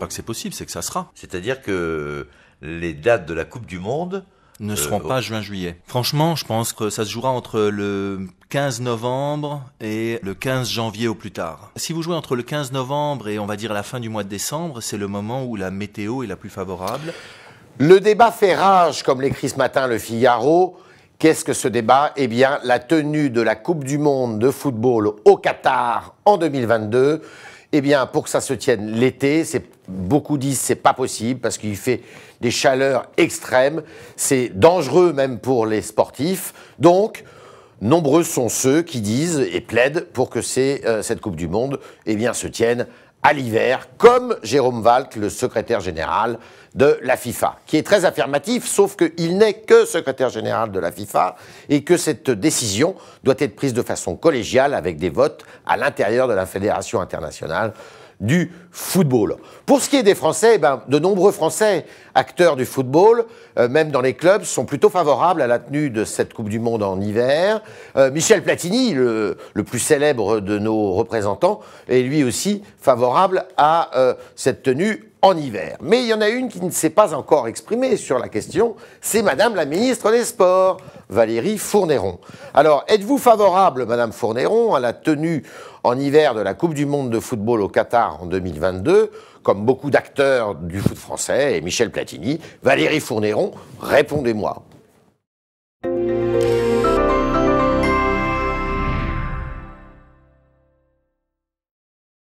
pas que c'est possible, c'est que ça sera. C'est-à-dire que les dates de la Coupe du Monde Ne seront pas juin-juillet. Franchement, je pense que ça se jouera entre le 15 novembre et le 15 janvier au plus tard. Si vous jouez entre le 15 novembre et on va dire la fin du mois de décembre, c'est le moment où la météo est la plus favorable. Le débat fait rage, comme l'écrit ce matin Le Figaro. Qu'est-ce que ce débat? Eh bien, la tenue de la Coupe du Monde de football au Qatar en 2022. Eh bien, pour que ça se tienne l'été, beaucoup disent que c'est pas possible parce qu'il fait des chaleurs extrêmes. C'est dangereux même pour les sportifs. Donc, nombreux sont ceux qui disent et plaident pour que cette Coupe du Monde se tienne à l'hiver, comme Jérôme Valk, le secrétaire général de la FIFA, qui est très affirmatif, sauf qu'il n'est que secrétaire général de la FIFA et que cette décision doit être prise de façon collégiale avec des votes à l'intérieur de la Fédération internationale du football. Pour ce qui est des Français, de nombreux Français acteurs du football, même dans les clubs, sont plutôt favorables à la tenue de cette Coupe du Monde en hiver. Michel Platini, le plus célèbre de nos représentants, est lui aussi favorable à cette tenue en hiver. Mais il y en a une qui ne s'est pas encore exprimée sur la question, c'est Madame la ministre des Sports, Valérie Fourniron. Alors, êtes-vous favorable, Madame Fourniron, à la tenue en hiver de la Coupe du Monde de football au Qatar en 2022, comme beaucoup d'acteurs du foot français, et Michel Platini? Valérie Fourniron, répondez-moi.